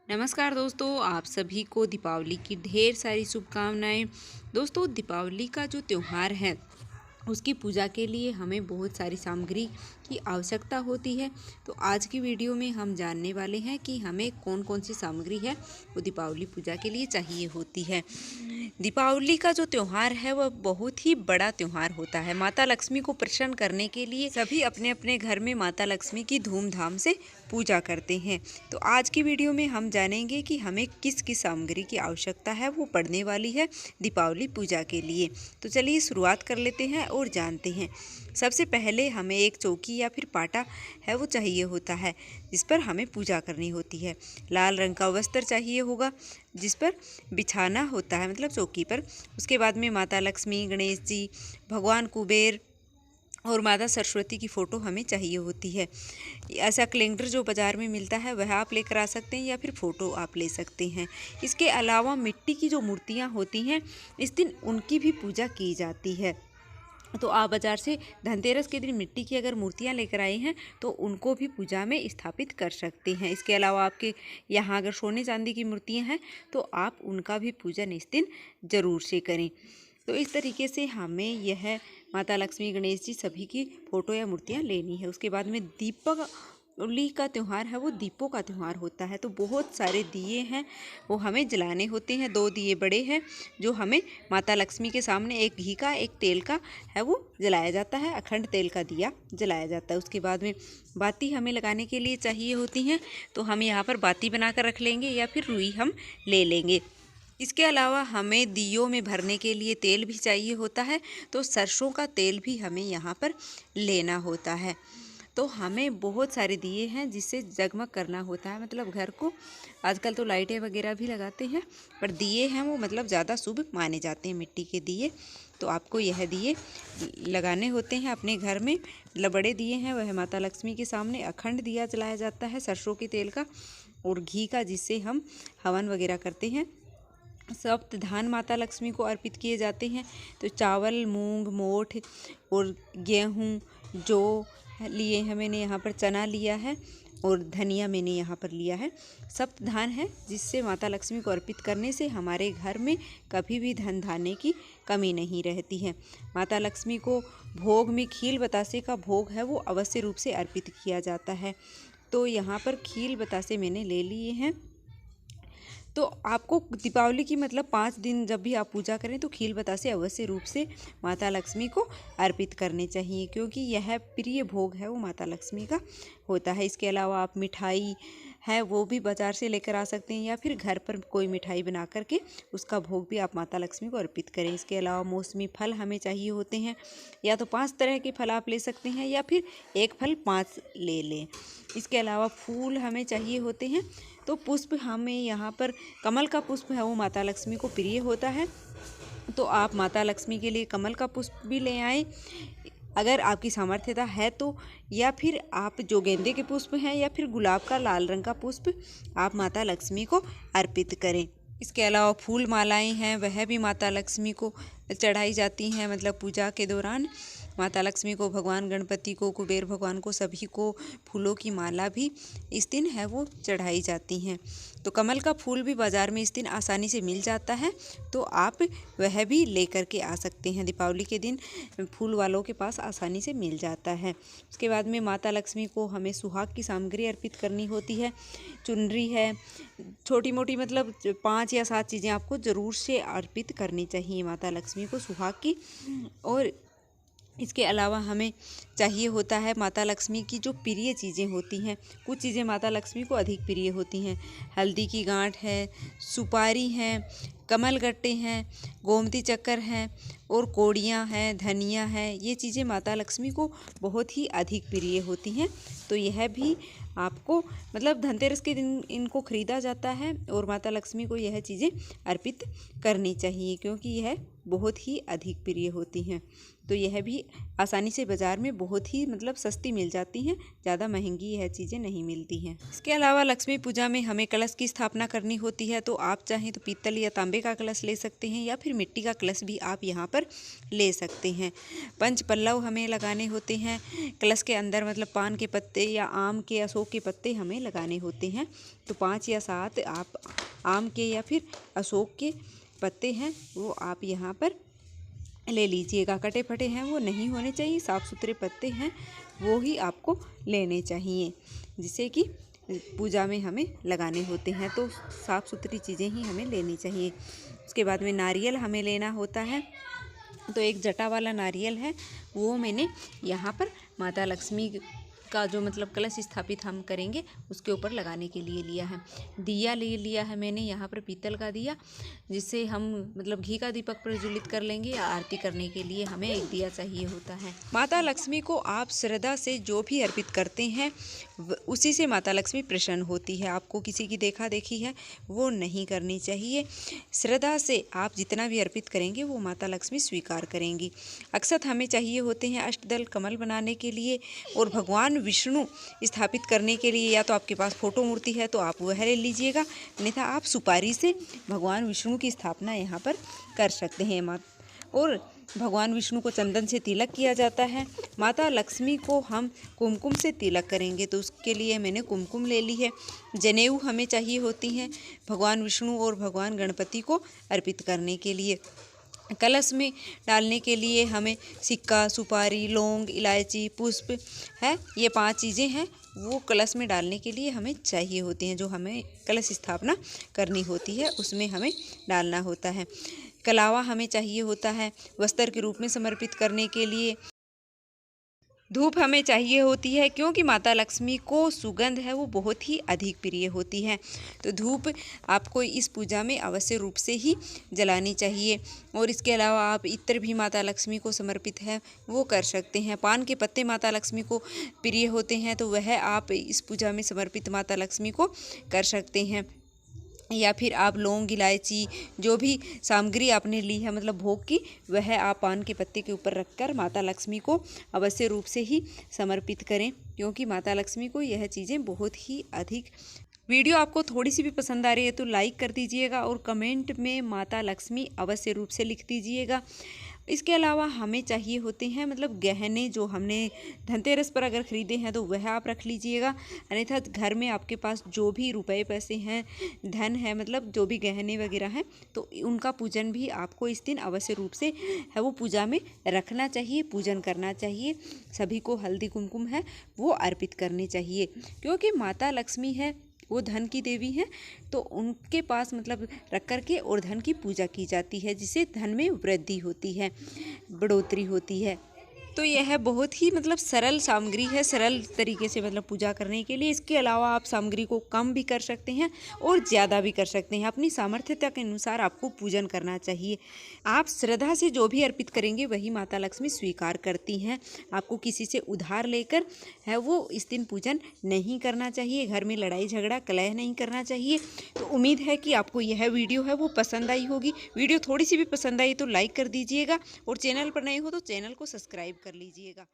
नमस्कार दोस्तों, आप सभी को दीपावली की ढेर सारी शुभकामनाएं। दोस्तों, दीपावली का जो त्यौहार है उसकी पूजा के लिए हमें बहुत सारी सामग्री की आवश्यकता होती है। तो आज की वीडियो में हम जानने वाले हैं कि हमें कौन कौन सी सामग्री है वो दीपावली पूजा के लिए चाहिए होती है। दीपावली का जो त्यौहार है वह बहुत ही बड़ा त्यौहार होता है। माता लक्ष्मी को प्रसन्न करने के लिए सभी अपने अपने घर में माता लक्ष्मी की धूमधाम से पूजा करते हैं। तो आज की वीडियो में हम जानेंगे कि हमें किस किस सामग्री की आवश्यकता है वो पड़ने वाली है दीपावली पूजा के लिए। तो चलिए शुरुआत कर लेते हैं और जानते हैं। सबसे पहले हमें एक चौकी या फिर पाटा है वो चाहिए होता है जिस पर हमें पूजा करनी होती है। लाल रंग का वस्त्र चाहिए होगा जिस पर बिछाना होता है, मतलब चौकी पर। उसके बाद में माता लक्ष्मी, गणेश जी, भगवान कुबेर और माता सरस्वती की फ़ोटो हमें चाहिए होती है। ऐसा कैलेंडर जो बाज़ार में मिलता है वह आप लेकर आ सकते हैं या फिर फ़ोटो आप ले सकते हैं। इसके अलावा मिट्टी की जो मूर्तियाँ होती हैं इस दिन उनकी भी पूजा की जाती है। तो आप बाज़ार से धनतेरस के दिन मिट्टी की अगर मूर्तियाँ लेकर आए हैं तो उनको भी पूजा में स्थापित कर सकते हैं। इसके अलावा आपके यहाँ अगर सोने चांदी की मूर्तियाँ हैं तो आप उनका भी पूजन इस दिन ज़रूर से करें। तो इस तरीके से हमें यह माता लक्ष्मी, गणेश जी सभी की फ़ोटो या मूर्तियाँ लेनी है। उसके बाद में दीपावली का त्यौहार है वो दीपों का त्यौहार होता है। तो बहुत सारे दिए हैं वो हमें जलाने होते हैं। 2 दिए बड़े हैं जो हमें माता लक्ष्मी के सामने, एक घी का एक तेल का है वो जलाया जाता है। अखंड तेल का दिया जलाया जाता है। उसके बाद में बाती हमें लगाने के लिए चाहिए होती हैं। तो हम यहाँ पर बाती बना कर रख लेंगे या फिर रुई हम ले लेंगे। इसके अलावा हमें दियों में भरने के लिए तेल भी चाहिए होता है। तो सरसों का तेल भी हमें यहाँ पर लेना होता है। तो हमें बहुत सारे दिए हैं जिससे जगमग करना होता है, मतलब घर को। आजकल तो लाइटें वगैरह भी लगाते हैं पर दिए हैं वो मतलब ज़्यादा शुभ माने जाते हैं, मिट्टी के दिए। तो आपको यह दिए लगाने होते हैं अपने घर में। बड़े दिए हैं वह माता लक्ष्मी के सामने अखंड दिया जलाया जाता है सरसों के तेल का और घी का, जिससे हम हवन वगैरह करते हैं। सप्त धान माता लक्ष्मी को अर्पित किए जाते हैं। तो चावल, मूंग, मोठ और गेहूँ, जौ लिए हैं मैंने यहाँ पर, चना लिया है और धनिया मैंने यहाँ पर लिया है। सप्त धान है जिससे माता लक्ष्मी को अर्पित करने से हमारे घर में कभी भी धन धान्य की कमी नहीं रहती है। माता लक्ष्मी को भोग में खील बतासे का भोग है वो अवश्य रूप से अर्पित किया जाता है। तो यहाँ पर खील बतासे मैंने ले लिए हैं। तो आपको दीपावली की मतलब 5 दिन जब भी आप पूजा करें तो खील बतासे अवश्य रूप से माता लक्ष्मी को अर्पित करने चाहिए, क्योंकि यह प्रिय भोग है वो माता लक्ष्मी का होता है। इसके अलावा आप मिठाई है वो भी बाज़ार से लेकर आ सकते हैं या फिर घर पर कोई मिठाई बना करके उसका भोग भी आप माता लक्ष्मी को अर्पित करें। इसके अलावा मौसमी फल हमें चाहिए होते हैं। या तो 5 तरह के फल आप ले सकते हैं या फिर एक फल 5 ले लें। इसके अलावा फूल हमें चाहिए होते हैं। तो पुष्प हमें यहाँ पर कमल का पुष्प है वो माता लक्ष्मी को प्रिय होता है। तो आप माता लक्ष्मी के लिए कमल का पुष्प भी ले आएँ अगर आपकी सामर्थ्यता है तो, या फिर आप जो गेंदे के पुष्प हैं या फिर गुलाब का लाल रंग का पुष्प आप माता लक्ष्मी को अर्पित करें। इसके अलावा फूल मालाएं हैं वह भी माता लक्ष्मी को चढ़ाई जाती हैं, मतलब पूजा के दौरान माता लक्ष्मी को, भगवान गणपति को, कुबेर भगवान को, सभी को फूलों की माला भी इस दिन है वो चढ़ाई जाती हैं। तो कमल का फूल भी बाज़ार में इस दिन आसानी से मिल जाता है, तो आप वह भी लेकर के आ सकते हैं। दीपावली के दिन फूल वालों के पास आसानी से मिल जाता है। उसके बाद में माता लक्ष्मी को हमें सुहाग की सामग्री अर्पित करनी होती है। चुनरी है, छोटी मोटी मतलब 5 या 7 चीज़ें आपको ज़रूर से अर्पित करनी चाहिए माता लक्ष्मी को सुहाग की। और इसके अलावा हमें चाहिए होता है माता लक्ष्मी की जो प्रिय चीज़ें होती हैं। कुछ चीज़ें माता लक्ष्मी को अधिक प्रिय होती हैं। हल्दी की गांठ है, सुपारी हैं, कमल गट्टे हैं, गोमती चक्कर हैं और कोड़ियाँ हैं, धनिया है। ये चीज़ें माता लक्ष्मी को बहुत ही अधिक प्रिय होती हैं। तो यह भी आपको मतलब धनतेरस के दिन इनको खरीदा जाता है और माता लक्ष्मी को यह चीज़ें अर्पित करनी चाहिए, क्योंकि यह बहुत ही अधिक प्रिय होती हैं। तो यह भी आसानी से बाज़ार में बहुत ही मतलब सस्ती मिल जाती हैं, ज़्यादा महंगी यह चीज़ें नहीं मिलती हैं। इसके अलावा लक्ष्मी पूजा में हमें कलश की स्थापना करनी होती है, तो आप चाहें तो पीतल या तांबे का कलश ले सकते हैं या फिर मिट्टी का कलश भी आप यहाँ पर ले सकते हैं। पंच पल्लव हमें लगाने होते हैं कलश के अंदर, मतलब पान के पत्ते या आम के अशोक के पत्ते हमें लगाने होते हैं। तो 5 या 7 आप आम के या फिर अशोक के पत्ते हैं वो आप यहाँ पर ले लीजिएगा। कटे फटे हैं वो नहीं होने चाहिए, साफ़ सुथरे पत्ते हैं वो ही आपको लेने चाहिए, जिससे कि पूजा में हमें लगाने होते हैं। तो साफ़ सुथरी चीज़ें ही हमें लेनी चाहिए। उसके बाद में नारियल हमें लेना होता है। तो एक जटा वाला नारियल है वो मैंने यहाँ पर माता लक्ष्मी का जो मतलब कलश स्थापित हम करेंगे उसके ऊपर लगाने के लिए लिया है। दिया ले लिया है मैंने यहाँ पर पीतल का दिया, जिससे हम मतलब घी का दीपक प्रज्वलित कर लेंगे या आरती करने के लिए हमें एक दिया चाहिए होता है। माता लक्ष्मी को आप श्रद्धा से जो भी अर्पित करते हैं उसी से माता लक्ष्मी प्रसन्न होती है। आपको किसी की देखा देखी है वो नहीं करनी चाहिए। श्रद्धा से आप जितना भी अर्पित करेंगे वो माता लक्ष्मी स्वीकार करेंगी। अक्षत हमें चाहिए होते हैं अष्टदल कमल बनाने के लिए, और भगवान विष्णु स्थापित करने के लिए या तो आपके पास फोटो मूर्ति है तो आप वह ले लीजिएगा, अन्यथा आप सुपारी से भगवान विष्णु की स्थापना यहाँ पर कर सकते हैं। और भगवान विष्णु को चंदन से तिलक किया जाता है। माता लक्ष्मी को हम कुमकुम से तिलक करेंगे, तो उसके लिए मैंने कुमकुम ले ली है। जनेऊ हमें चाहिए होती हैं भगवान विष्णु और भगवान गणपति को अर्पित करने के लिए। कलश में डालने के लिए हमें सिक्का, सुपारी, लौंग, इलायची, पुष्प है, ये 5 चीज़ें हैं वो कलश में डालने के लिए हमें चाहिए होती हैं, जो हमें कलश स्थापना करनी होती है उसमें हमें डालना होता है। कलावा हमें चाहिए होता है वस्त्र के रूप में समर्पित करने के लिए। धूप हमें चाहिए होती है क्योंकि माता लक्ष्मी को सुगंध है वो बहुत ही अधिक प्रिय होती है। तो धूप आपको इस पूजा में अवश्य रूप से ही जलानी चाहिए। और इसके अलावा आप इत्र भी माता लक्ष्मी को समर्पित है वो कर सकते हैं। पान के पत्ते माता लक्ष्मी को प्रिय होते हैं, तो वह आप इस पूजा में समर्पित माता लक्ष्मी को कर सकते हैं। या फिर आप लौंग, इलायची, जो भी सामग्री आपने ली है मतलब भोग की, वह आप पान के पत्ते के ऊपर रखकर माता लक्ष्मी को अवश्य रूप से ही समर्पित करें, क्योंकि माता लक्ष्मी को यह चीज़ें बहुत ही अधिक। वीडियो आपको थोड़ी सी भी पसंद आ रही है तो लाइक कर दीजिएगा और कमेंट में माता लक्ष्मी अवश्य रूप से लिख दीजिएगा। इसके अलावा हमें चाहिए होते हैं मतलब गहने, जो हमने धनतेरस पर अगर ख़रीदे हैं तो वह आप रख लीजिएगा, अन्यथा घर में आपके पास जो भी रुपए पैसे हैं, धन है, मतलब जो भी गहने वगैरह हैं, तो उनका पूजन भी आपको इस दिन अवश्य रूप से है वो पूजा में रखना चाहिए, पूजन करना चाहिए। सभी को हल्दी कुमकुम है वो अर्पित करने चाहिए, क्योंकि माता लक्ष्मी है वो धन की देवी हैं, तो उनके पास मतलब रख कर के और धन की पूजा की जाती है, जिससे धन में वृद्धि होती है, बढ़ोतरी होती है। तो यह बहुत ही मतलब सरल सामग्री है, सरल तरीके से मतलब पूजा करने के लिए। इसके अलावा आप सामग्री को कम भी कर सकते हैं और ज़्यादा भी कर सकते हैं, अपनी सामर्थ्यता के अनुसार आपको पूजन करना चाहिए। आप श्रद्धा से जो भी अर्पित करेंगे वही माता लक्ष्मी स्वीकार करती हैं। आपको किसी से उधार लेकर है वो इस दिन पूजन नहीं करना चाहिए, घर में लड़ाई झगड़ा कलह नहीं करना चाहिए। तो उम्मीद है कि आपको यह वीडियो है वो पसंद आई होगी। वीडियो थोड़ी सी भी पसंद आई तो लाइक कर दीजिएगा, और चैनल पर नए हो तो चैनल को सब्सक्राइब कर लीजिएगा।